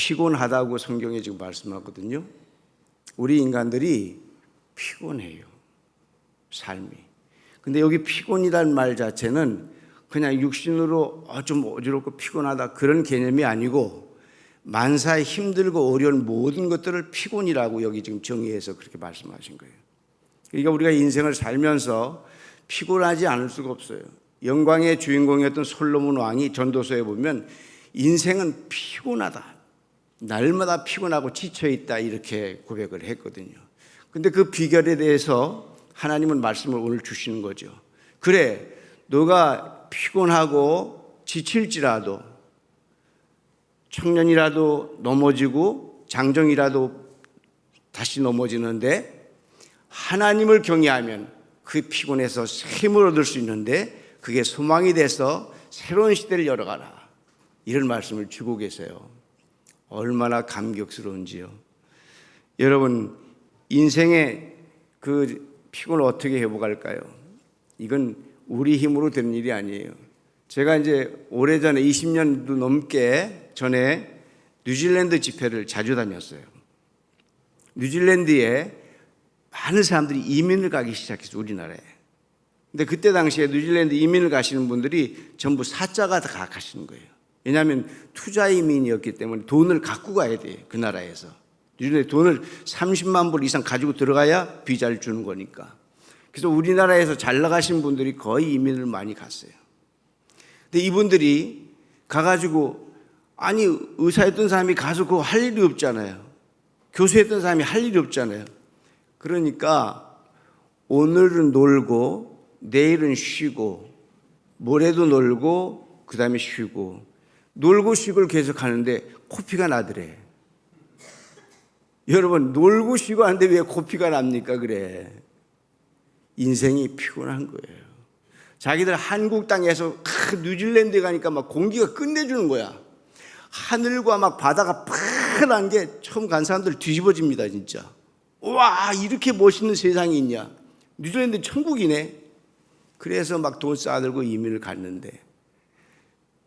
피곤하다고 성경에 지금 말씀하거든요. 우리 인간들이 피곤해요, 삶이. 근데 여기 피곤이라는 말 자체는 그냥 육신으로 좀 어지럽고 피곤하다 그런 개념이 아니고 만사에 힘들고 어려운 모든 것들을 피곤이라고 여기 지금 정의해서 그렇게 말씀하신 거예요. 그러니까 우리가 인생을 살면서 피곤하지 않을 수가 없어요. 영광의 주인공이었던 솔로몬 왕이 전도서에 보면 인생은 피곤하다, 날마다 피곤하고 지쳐있다 이렇게 고백을 했거든요. 근데 그 비결에 대해서 하나님은 말씀을 오늘 주시는 거죠. 그래, 너가 피곤하고 지칠지라도 청년이라도 넘어지고 장정이라도 다시 넘어지는데 하나님을 경외하면 그 피곤에서 샘을 얻을 수 있는데 그게 소망이 돼서 새로운 시대를 열어가라, 이런 말씀을 주고 계세요. 얼마나 감격스러운지요. 여러분, 인생의 그 피곤을 어떻게 회복할까요? 이건 우리 힘으로 되는 일이 아니에요. 제가 이제 오래전에 20년도 넘게 전에 뉴질랜드 집회를 자주 다녔어요. 뉴질랜드에 많은 사람들이 이민을 가기 시작했어요, 우리나라에. 근데 그때 당시에 뉴질랜드 이민을 가시는 분들이 전부 사자가 다 가시는 거예요. 왜냐하면 투자 이민이었기 때문에 돈을 갖고 가야 돼요, 그 나라에서. 뉴질랜드 돈을 30만 불 이상 가지고 들어가야 비자를 주는 거니까. 그래서 우리나라에서 잘 나가신 분들이 거의 이민을 많이 갔어요. 근데 이분들이 가가지고, 아니, 의사였던 사람이 가서 그거 할 일이 없잖아요. 교수했던 사람이 할 일이 없잖아요. 그러니까 오늘은 놀고 내일은 쉬고 모레도 놀고 그 다음에 쉬고 놀고 쉬고를 계속 하는데 코피가 나더래. 여러분, 놀고 쉬고 하는데 왜 코피가 납니까? 그래. 인생이 피곤한 거예요. 자기들 한국 땅에서 뉴질랜드에 가니까 막 공기가 끝내주는 거야. 하늘과 막 바다가 파란 게 처음 간 사람들 뒤집어집니다, 진짜. 와, 이렇게 멋있는 세상이 있냐. 뉴질랜드 천국이네. 그래서 막 돈 쌓아들고 이민을 갔는데,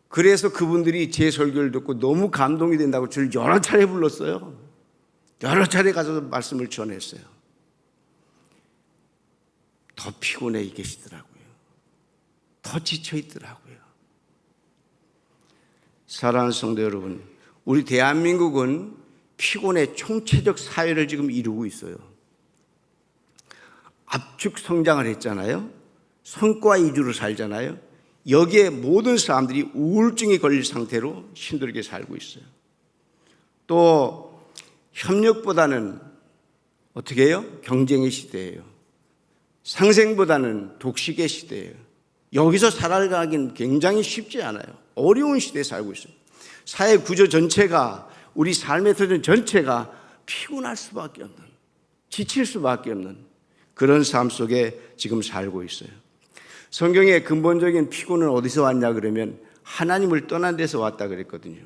그래서 그분들이 제 설교를 듣고 너무 감동이 된다고 저를 여러 차례 불렀어요. 여러 차례 가서 말씀을 전했어요. 더 피곤해 계시더라고요. 더 지쳐 있더라고요. 사랑하는 성도 여러분, 우리 대한민국은 피곤의 총체적 사회를 지금 이루고 있어요. 압축 성장을 했잖아요. 성과 위주로 살잖아요. 여기에 모든 사람들이 우울증이 걸릴 상태로 힘들게 살고 있어요. 또 협력보다는 어떻게 해요? 경쟁의 시대예요. 상생보다는 독식의 시대예요. 여기서 살아가기는 굉장히 쉽지 않아요. 어려운 시대에 살고 있어요. 사회 구조 전체가, 우리 삶의 터전 전체가 피곤할 수밖에 없는, 지칠 수밖에 없는 그런 삶 속에 지금 살고 있어요. 성경의 근본적인 피곤은 어디서 왔냐 그러면 하나님을 떠난 데서 왔다 그랬거든요.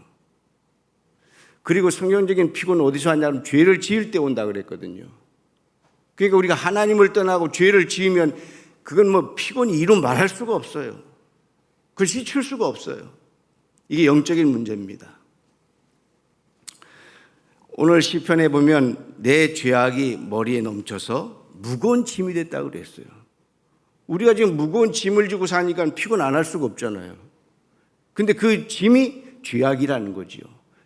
그리고 성경적인 피곤은 어디서 왔냐면 죄를 지을 때 온다 그랬거든요. 그러니까 우리가 하나님을 떠나고 죄를 지으면 그건 뭐 피곤이 이루 말할 수가 없어요. 그걸 시칠 수가 없어요. 이게 영적인 문제입니다. 오늘 시편에 보면 내 죄악이 머리에 넘쳐서 무거운 짐이 됐다고 그랬어요. 우리가 지금 무거운 짐을 지고 사니까 피곤 안 할 수가 없잖아요. 근데 그 짐이 죄악이라는 거지요.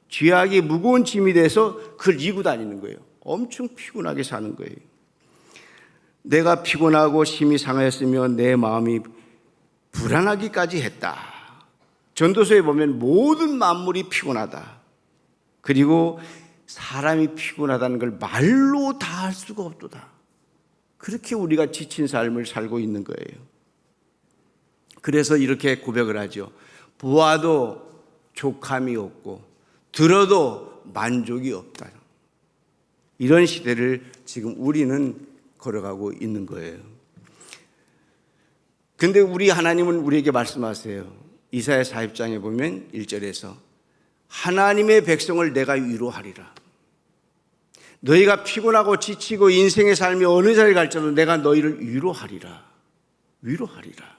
죄악이 무거운 짐이 돼서 그걸 지고 다니는 거예요. 엄청 피곤하게 사는 거예요. 내가 피곤하고 심히 상하였으며 내 마음이 불안하기까지 했다. 전도서에 보면 모든 만물이 피곤하다. 그리고 사람이 피곤하다는 걸 말로 다 할 수가 없도다. 그렇게 우리가 지친 삶을 살고 있는 거예요. 그래서 이렇게 고백을 하죠. 보아도 족함이 없고 들어도 만족이 없다. 이런 시대를 지금 우리는 걸어가고 있는 거예요. 근데 우리 하나님은 우리에게 말씀하세요. 이사야 40장에 보면 1절에서 하나님의 백성을 내가 위로하리라. 너희가 피곤하고 지치고 인생의 삶이 어느 자리에 갈지라도 내가 너희를 위로하리라. 위로하리라.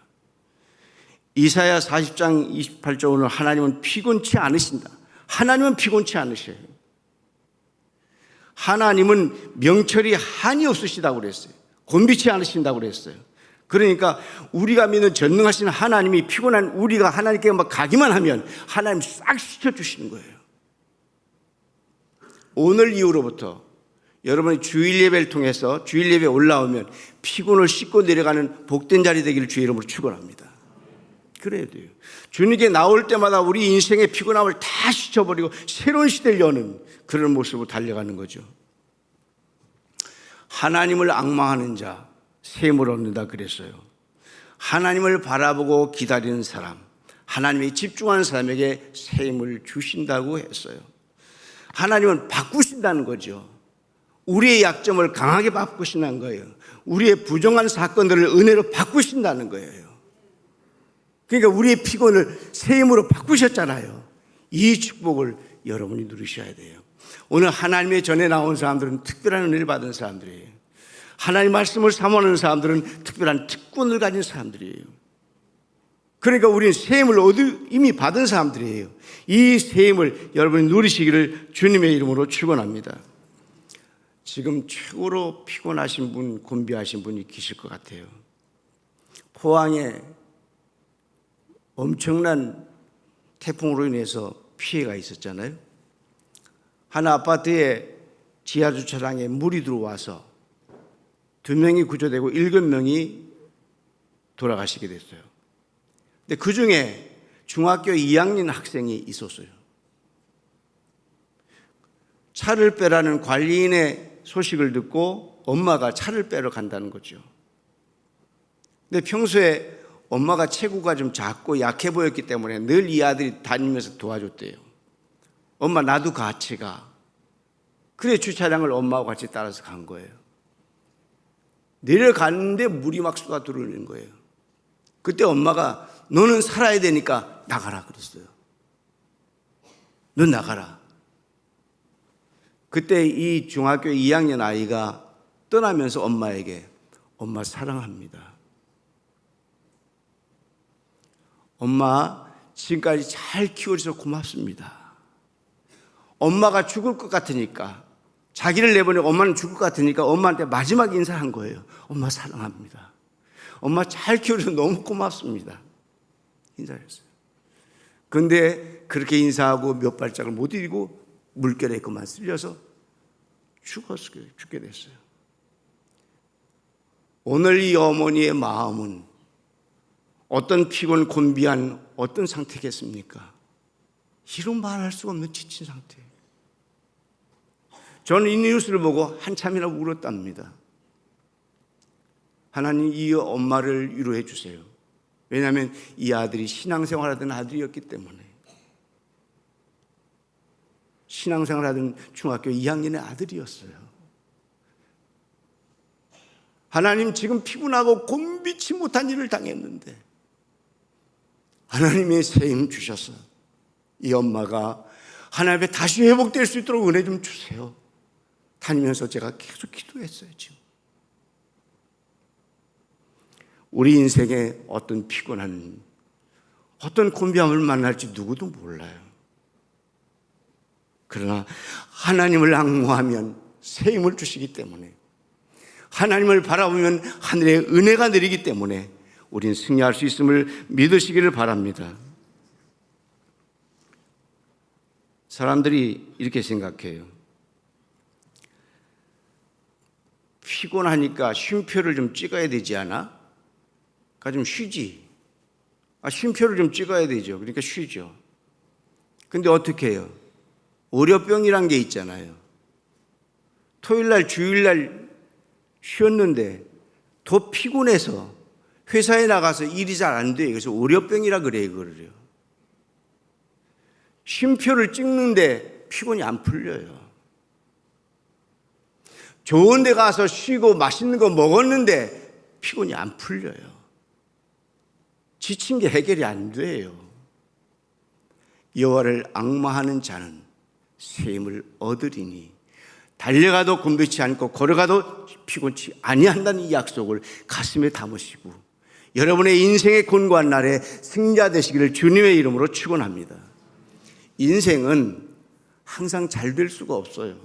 이사야 40장 28절 오늘 하나님은 피곤치 않으신다. 하나님은 피곤치 않으셔요. 하나님은 명철이 한이 없으시다고 그랬어요. 곤비치 않으신다고 그랬어요. 그러니까 우리가 믿는 전능하신 하나님이 피곤한 우리가 하나님께 막 가기만 하면 하나님 싹 시켜주시는 거예요. 오늘 이후로부터 여러분이 주일 예배를 통해서 주일 예배에 올라오면 피곤을 씻고 내려가는 복된 자리 되기를 주의 이름으로 축원합니다. 그래야 돼요. 주님께 나올 때마다 우리 인생의 피곤함을 다 씻어버리고 새로운 시대를 여는 그런 모습으로 달려가는 거죠. 하나님을 앙망하는 자 셈을 얻는다 그랬어요. 하나님을 바라보고 기다리는 사람, 하나님에 집중하는 사람에게 셈을 주신다고 했어요. 하나님은 바꾸신다는 거죠. 우리의 약점을 강하게 바꾸신다는 거예요. 우리의 부정한 사건들을 은혜로 바꾸신다는 거예요. 그러니까 우리의 피곤을 새 힘으로 바꾸셨잖아요. 이 축복을 여러분이 누리셔야 돼요. 오늘 하나님의 전에 나온 사람들은 특별한 은혜를 받은 사람들이에요. 하나님 말씀을 사모하는 사람들은 특별한 특권을 가진 사람들이에요. 그러니까 우리는 새 힘을 이미 받은 사람들이에요. 이 새 힘을 여러분이 누리시기를 주님의 이름으로 축원합니다. 지금 최고로 피곤하신 분, 곤비하신 분이 계실 것 같아요. 포항에 엄청난 태풍으로 인해서 피해가 있었잖아요. 한 아파트에 지하주차장에 물이 들어와서 2명이 구조되고 7명이 돌아가시게 됐어요. 근데 그 중에 중학교 2학년 학생이 있었어요. 차를 빼라는 관리인의 소식을 듣고 엄마가 차를 빼러 간다는 거죠. 근데 평소에 엄마가 체구가 좀 작고 약해 보였기 때문에 늘 이 아들이 다니면서 도와줬대요. 엄마 나도 같이 가. 그래 주차장을 엄마하고 같이 따라서 간 거예요. 내려갔는데 물이 막 쏟아 들어오는 거예요. 그때 엄마가 너는 살아야 되니까 나가라 그랬어요. 넌 나가라. 그때 이 중학교 2학년 아이가 떠나면서 엄마에게 엄마 사랑합니다. 엄마 지금까지 잘 키워줘서 고맙습니다. 엄마가 죽을 것 같으니까 자기를 내보내고 엄마는 죽을 것 같으니까 엄마한테 마지막 인사를 한 거예요. 엄마 사랑합니다. 엄마 잘 키워줘서 너무 고맙습니다. 인사했어요. 그런데 그렇게 인사하고 몇 발짝을 못 이기고 물결에 그만 쓸려서 죽게 됐어요. 오늘 이 어머니의 마음은 어떤 피곤 곤비한 어떤 상태겠습니까? 이루 말할 수가 없는 지친 상태예요. 저는 이 뉴스를 보고 한참이나 울었답니다. 하나님 이 엄마를 위로해 주세요. 왜냐하면 이 아들이 신앙생활하던 아들이었기 때문에. 신앙생활하던 중학교 2학년의 아들이었어요. 하나님 지금 피곤하고 곤비치 못한 일을 당했는데 하나님의 새 힘 주셔서 이 엄마가 하나님 앞에 다시 회복될 수 있도록 은혜 좀 주세요. 다니면서 제가 계속 기도했어요. 지금 우리 인생에 어떤 피곤한 어떤 곤비함을 만날지 누구도 몰라요. 그러나 하나님을 앙모하면 새 힘을 주시기 때문에 하나님을 바라보면 하늘의 은혜가 내리기 때문에 우리는 승리할 수 있음을 믿으시기를 바랍니다. 사람들이 이렇게 생각해요. 피곤하니까 쉼표를 좀 찍어야 되지 않아? 그러니까 좀 쉬지. 쉼표를 좀 찍어야 되죠. 그러니까 쉬죠. 근데 어떻게 해요? 월요병이란 게 있잖아요. 토요일날 주일날 쉬었는데 더 피곤해서 회사에 나가서 일이 잘 안 돼요. 그래서 월요병이라 그래요. 그래요. 쉼표를 찍는데 피곤이 안 풀려요. 좋은 데 가서 쉬고 맛있는 거 먹었는데 피곤이 안 풀려요. 지친 게 해결이 안 돼요. 여호와를 앙망하는 자는 새 힘을 얻으리니 달려가도 곤비치 않고 걸어가도 피곤치 아니한다는 이 약속을 가슴에 담으시고 여러분의 인생의 곤고한 날에 승리자 되시기를 주님의 이름으로 축원합니다. 인생은 항상 잘 될 수가 없어요.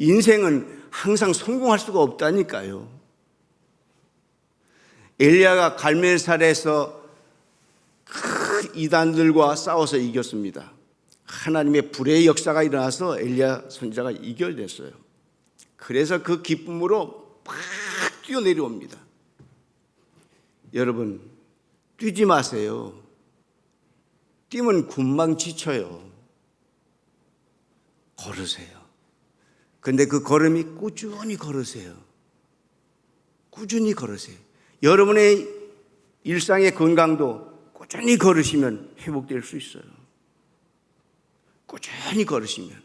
인생은 항상 성공할 수가 없다니까요. 엘리야가 갈멜살에서 큰 이단들과 싸워서 이겼습니다. 하나님의 불의 역사가 일어나서 엘리야 선지자가 이겨냈어요. 그래서 그 기쁨으로 팍 뛰어내려옵니다. 여러분, 뛰지 마세요. 뛰면 금방 지쳐요. 걸으세요. 근데 그 걸음이 꾸준히 걸으세요. 꾸준히 걸으세요. 여러분의 일상의 건강도 꾸준히 걸으시면 회복될 수 있어요. 꾸준히 걸으시면.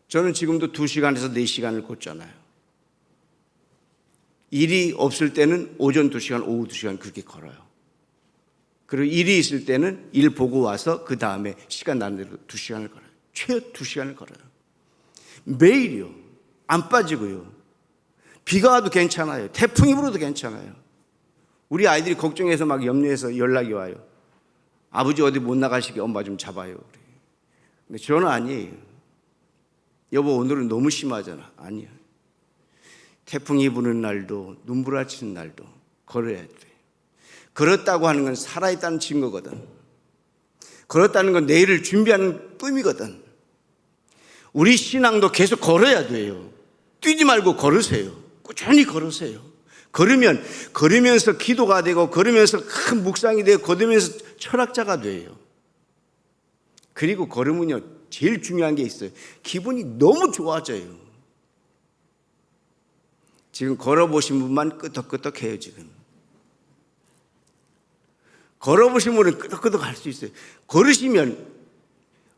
저는 지금도 2시간에서 4시간을 걷잖아요. 일이 없을 때는 오전 2시간, 오후 2시간 그렇게 걸어요. 그리고 일이 있을 때는 일 보고 와서 그 다음에 시간 나는 대로 2시간을 걸어요. 최소 2시간을 걸어요. 매일이요. 안 빠지고요. 비가 와도 괜찮아요. 태풍이 불어도 괜찮아요. 우리 아이들이 걱정해서 막 염려해서 연락이 와요. 아버지 어디 못 나가시게 엄마 좀 잡아요. 근데 저는 아니에요. 여보 오늘은 너무 심하잖아. 아니야. 태풍이 부는 날도 눈부라치는 날도 걸어야 돼. 걸었다고 하는 건 살아있다는 증거거든. 걸었다는 건 내일을 준비하는 꿈이거든. 우리 신앙도 계속 걸어야 돼요. 뛰지 말고 걸으세요. 꾸준히 걸으세요. 걸으면서 기도가 되고, 걸으면서 큰 묵상이 되고, 걸으면서 철학자가 돼요. 그리고 걸으면요, 제일 중요한 게 있어요. 기분이 너무 좋아져요. 지금 걸어보신 분만 끄덕끄덕해요, 지금. 걸어보신 분은 끄덕끄덕 할 수 있어요. 걸으시면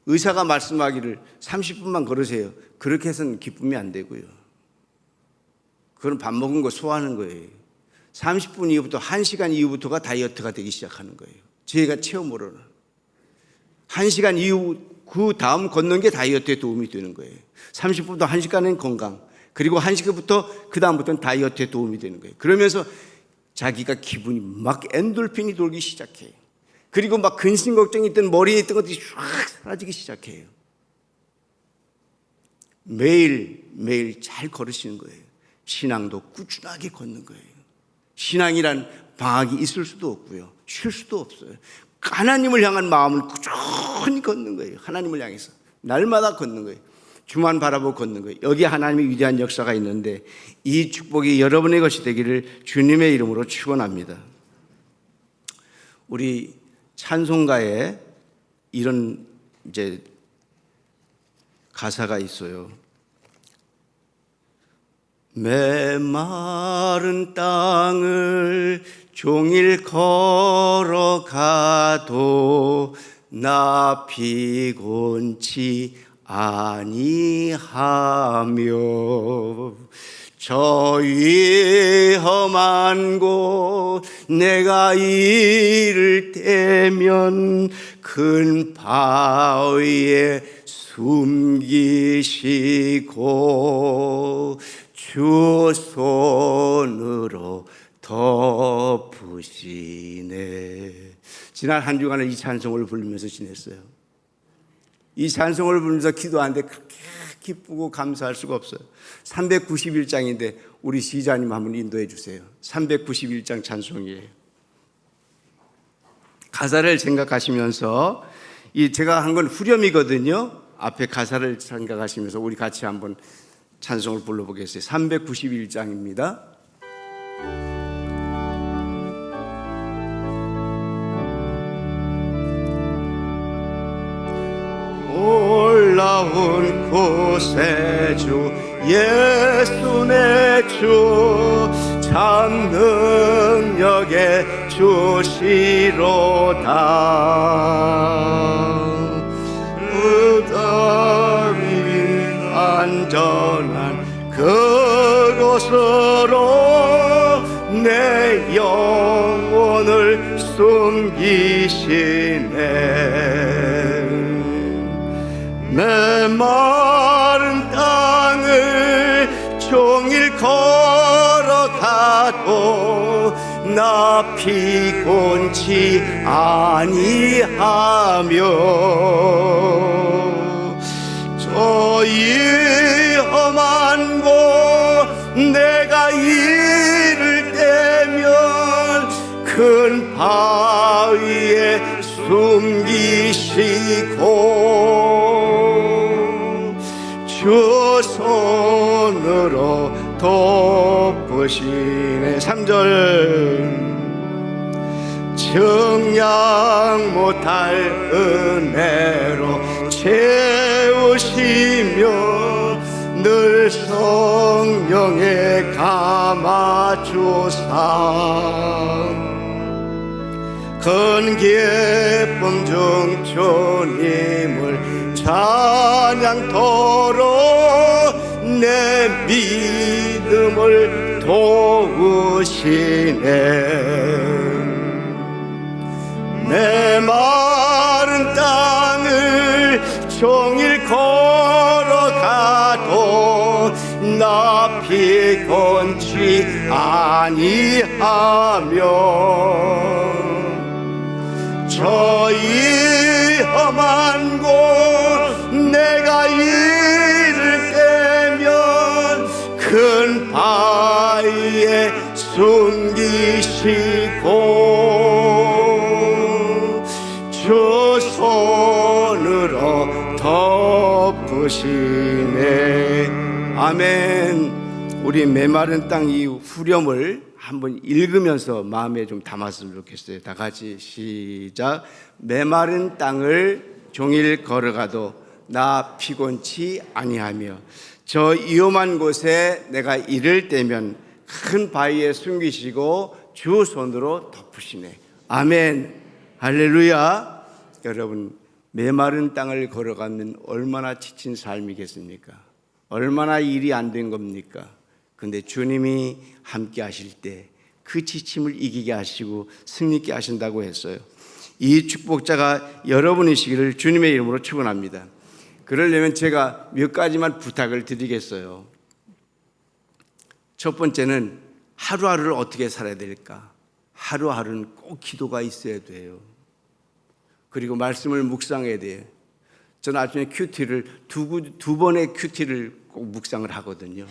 의사가 말씀하기를 30분만 걸으세요. 그렇게 해서는 기쁨이 안 되고요. 그건 밥 먹은 거 소화하는 거예요. 30분 이후부터 1시간 이후부터가 다이어트가 되기 시작하는 거예요. 제가 체험으로는 1시간 이후 그 다음 걷는 게 다이어트에 도움이 되는 거예요. 30분부터 1시간은 건강, 그리고 1시간부터 그 다음부터는 다이어트에 도움이 되는 거예요. 그러면서 자기가 기분이 막 엔돌핀이 돌기 시작해요. 그리고 막 근심 걱정이 있던 머리에 있던 것들이 쫙 사라지기 시작해요. 매일 잘 걸으시는 거예요. 신앙도 꾸준하게 걷는 거예요. 신앙이란 방학이 있을 수도 없고요. 쉴 수도 없어요. 하나님을 향한 마음을 꾸준히 걷는 거예요. 하나님을 향해서 날마다 걷는 거예요. 주만 바라보고 걷는 거예요. 여기 하나님의 위대한 역사가 있는데 이 축복이 여러분의 것이 되기를 주님의 이름으로 축원합니다. 우리 찬송가에 이런 이제 가사가 있어요. 메마른 땅을 종일 걸어가도 나 피곤치 아니하며 저 위험한 곳 내가 이를 때면 큰 바위에 숨기시고 주 손으로 덮으시네. 지난 한 주간을 이 찬송을 부르면서 지냈어요. 이 찬송을 부르면서 기도하는데 그렇게 기쁘고 감사할 수가 없어요. 391장인데 우리 시자님 한번 인도해 주세요. 391장 찬송이에요. 가사를 생각하시면서 제가 한 건 후렴이거든요. 앞에 가사를 생각하시면서 우리 같이 한번 찬송을 불러보겠어요. 391장입니다. 올라온 곳에 주 예수 내 주 참 능력의 주시로다. 무덤이 안전한 그곳으로 내 영혼을 숨기시네. 메마른 땅을 종일 걸어가도 나 피곤치 아니하며 저 험한 곳 내가 이를 때면 큰 바위에 숨기시고 주 손으로 덮으시네. 3절 정량 못할 은혜로 채우시며 늘 성령에 감아주사 큰 기쁨 중 주님을 찬양토록 내 믿음을 도우시네. 내 마른 땅을 종일 걸어가도 나 피곤치 아니하며 저희 험한 곳 내가 이를 때면 큰 바위에 숨기시고 주 손으로 덮으시네. 아멘. 우리 메마른 땅 이 후렴을 한번 읽으면서 마음에 좀 담았으면 좋겠어요. 다 같이 시작. 메마른 땅을 종일 걸어가도 나 피곤치 아니하며 저 위험한 곳에 내가 이를 때면 큰 바위에 숨기시고 주 손으로 덮으시네. 아멘. 할렐루야. 여러분, 메마른 땅을 걸어가면 얼마나 지친 삶이겠습니까? 얼마나 일이 안 된 겁니까? 근데 주님이 함께 하실 때 그 지침을 이기게 하시고 승리케 하신다고 했어요. 이 축복자가 여러분이시기를 주님의 이름으로 축원합니다. 그러려면 제가 몇 가지만 부탁을 드리겠어요. 첫 번째는 하루하루를 어떻게 살아야 될까? 하루하루는 꼭 기도가 있어야 돼요. 그리고 말씀을 묵상해야 돼요. 저는 아침에 큐티를 두 번의 큐티를 꼭 묵상을 하거든요.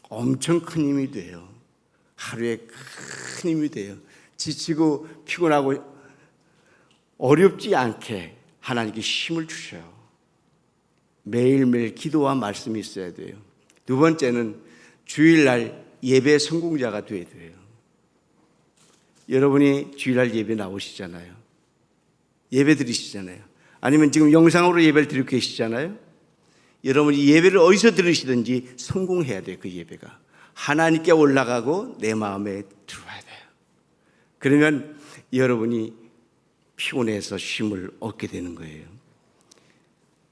엄청 큰 힘이 돼요. 하루에 큰 힘이 돼요. 지치고 피곤하고 어렵지 않게 하나님께 힘을 주셔요. 매일매일 기도와 말씀이 있어야 돼요. 두 번째는 주일날 예배 성공자가 되어야 돼요. 여러분이 주일날 예배 나오시잖아요. 예배 드리시잖아요. 아니면 지금 영상으로 예배를 드리고 계시잖아요. 여러분이 예배를 어디서 들으시든지 성공해야 돼요. 그 예배가 하나님께 올라가고 내 마음에 들어와야 돼요. 그러면 여러분이 피곤해서 쉼을 얻게 되는 거예요.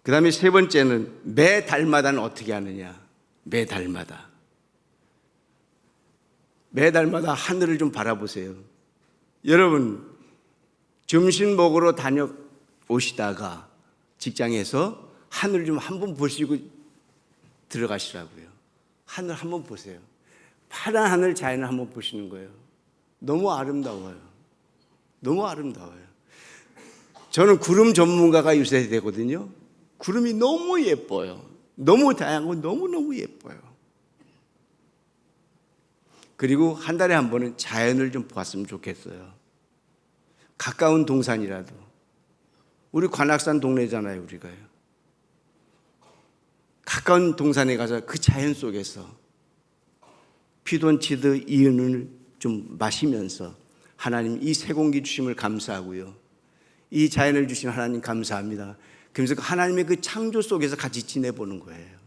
그 다음에 세 번째는 매달마다는 어떻게 하느냐. 매달마다 하늘을 좀 바라보세요. 여러분, 점심 먹으러 다녀오시다가 직장에서 하늘을 좀 한번 보시고 들어가시라고요. 하늘 한번 보세요. 파란 하늘 자연을 한번 보시는 거예요. 너무 아름다워요. 너무 아름다워요. 저는 구름 전문가가 요새 되거든요. 구름이 너무 예뻐요. 너무 다양하고 너무너무 예뻐요. 그리고 한 달에 한 번은 자연을 좀 보았으면 좋겠어요. 가까운 동산이라도. 우리 관악산 동네잖아요, 우리가요. 가까운 동산에 가서 그 자연 속에서 피톤치드 이온을 좀 마시면서 하나님 이 새 공기 주심을 감사하고요. 이 자연을 주신 하나님 감사합니다. 그러면서 하나님의 그 창조 속에서 같이 지내보는 거예요.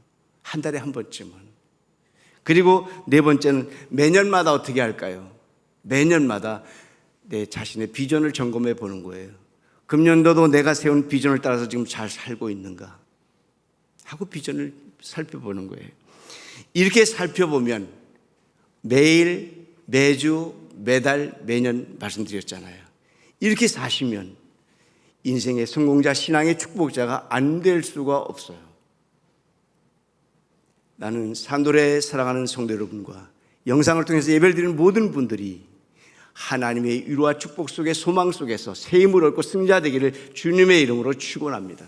한 달에 한 번쯤은. 그리고 네 번째는 매년마다 어떻게 할까요? 매년마다 내 자신의 비전을 점검해 보는 거예요. 금년도도 내가 세운 비전을 따라서 지금 잘 살고 있는가 하고 비전을 살펴보는 거예요. 이렇게 살펴보면 매일, 매주, 매달, 매년 말씀드렸잖아요. 이렇게 사시면 인생의 성공자, 신앙의 축복자가 안 될 수가 없어요. 나는 산도레 사랑하는 성도 여러분과 영상을 통해서 예배를 드리는 모든 분들이 하나님의 위로와 축복 속에 소망 속에서 새 힘을 얻고 승자 되기를 주님의 이름으로 축원합니다.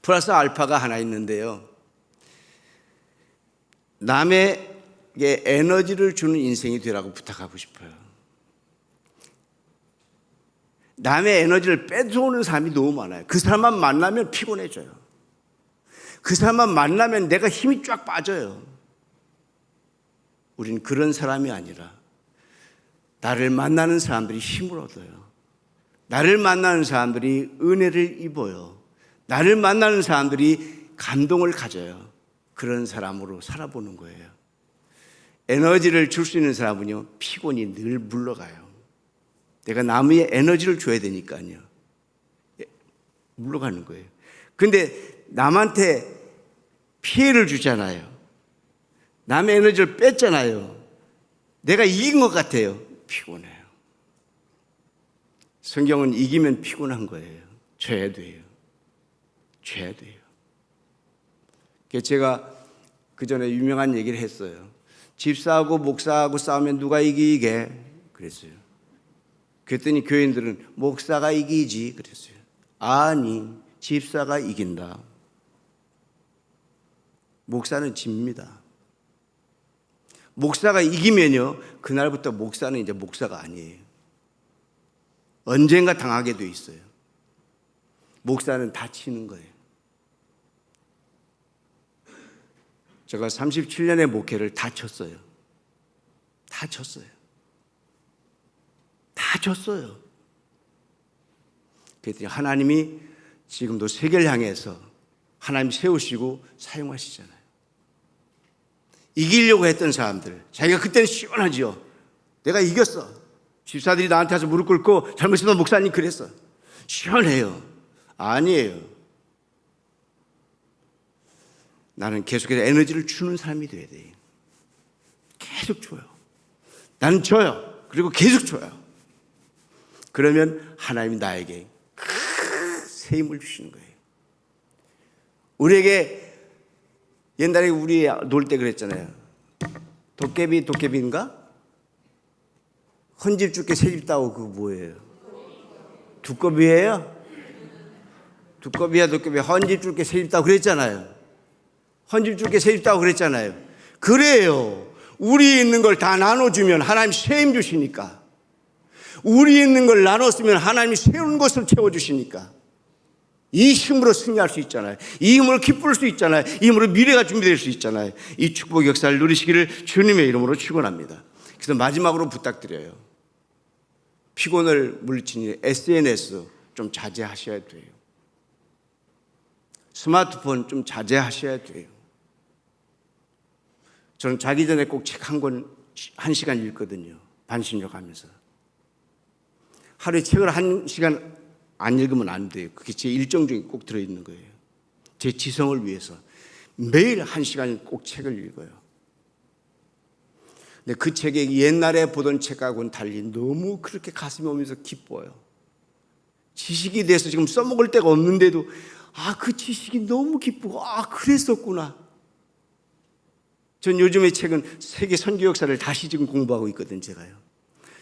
플러스 알파가 하나 있는데요. 남에게 에너지를 주는 인생이 되라고 부탁하고 싶어요. 남의 에너지를 뺏어오는 사람이 너무 많아요. 그 사람만 만나면 피곤해져요. 그 사람만 만나면 내가 힘이 쫙 빠져요. 우린 그런 사람이 아니라 나를 만나는 사람들이 힘을 얻어요. 나를 만나는 사람들이 은혜를 입어요. 나를 만나는 사람들이 감동을 가져요. 그런 사람으로 살아보는 거예요. 에너지를 줄 수 있는 사람은요, 피곤이 늘 물러가요. 내가 남의 에너지를 줘야 되니까요. 물러가는 거예요. 근데 남한테 피해를 주잖아요. 남의 에너지를 뺐잖아요. 내가 이긴 것 같아요. 피곤해요. 성경은 이기면 피곤한 거예요. 져야 돼요. 져야 돼요. 제가 그 전에 유명한 얘기를 했어요. 집사하고 목사하고 싸우면 누가 이기게? 그랬어요. 그랬더니 교인들은 목사가 이기지 그랬어요. 아니, 집사가 이긴다. 목사는 집니다. 목사가 이기면요, 그날부터 목사는 이제 목사가 아니에요. 언젠가 당하게 돼 있어요. 목사는 다치는 거예요. 제가 37년의 목회를 다 쳤어요. 다 쳤어요. 다 쳤어요. 그랬더니 하나님이 지금도 세계를 향해서 하나님 세우시고 사용하시잖아요. 이기려고 했던 사람들, 자기가 그때는 시원하죠. 내가 이겼어. 집사들이 나한테 와서 무릎 꿇고 잘못했던 목사님 그랬어. 시원해요. 아니에요. 나는 계속해서 에너지를 주는 사람이 돼야 돼요. 계속 줘요. 나는 줘요. 그리고 계속 줘요. 그러면 하나님이 나에게 새 힘을 주시는 거예요. 우리에게 옛날에 우리 놀 때 그랬잖아요. 도깨비인가? 헌집 줄게 새집 따오. 그거 뭐예요? 두꺼비예요? 두꺼비야 헌집 줄게 새집 따오 그랬잖아요. 헌집 줄게 새집 따오 그랬잖아요. 그래요. 우리 있는 걸 다 나눠주면 하나님 새 힘 주시니까. 우리 있는 걸 나눴으면 하나님이 새로운 것을 채워주시니까. 이 힘으로 승리할 수 있잖아요. 이 힘으로 기쁠 수 있잖아요. 이 힘으로 미래가 준비될 수 있잖아요. 이 축복 역사를 누리시기를 주님의 이름으로 축원합니다. 그래서 마지막으로 부탁드려요. 피곤을 물리치니 SNS 좀 자제하셔야 돼요. 스마트폰 좀 자제하셔야 돼요. 저는 자기 전에 꼭 책 한 권, 1시간 읽거든요. 반신욕 하면서. 하루에 책을 1시간 안 읽으면 안 돼요. 그게 제 일정 중에 꼭 들어있는 거예요. 제 지성을 위해서 매일 1시간 꼭 책을 읽어요. 근데 그 책이 옛날에 보던 책하고는 달리 너무 그렇게 가슴이 오면서 기뻐요. 지식이 돼서 지금 써먹을 데가 없는데도 그 지식이 너무 기쁘고 그랬었구나. 전 요즘의 책은 세계 선교 역사를 다시 지금 공부하고 있거든요. 제가요.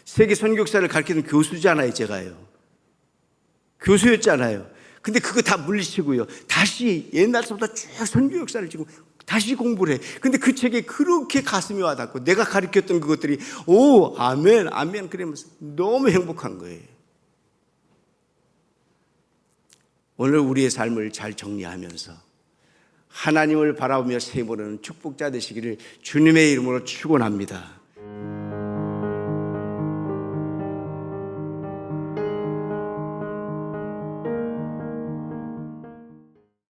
세계 선교 역사를 가르치는 교수잖아요. 제가요. 교수였잖아요. 근데 그거 다 물리치고요. 다시 옛날부터 쭉 선교 역사를 지금 다시 공부를 해. 근데 그 책에 그렇게 가슴이 와닿고 내가 가르쳤던 그것들이 아멘, 아멘 그러면서 너무 행복한 거예요. 오늘 우리의 삶을 잘 정리하면서 하나님을 바라보며 세모는 축복자 되시기를 주님의 이름으로 축원합니다.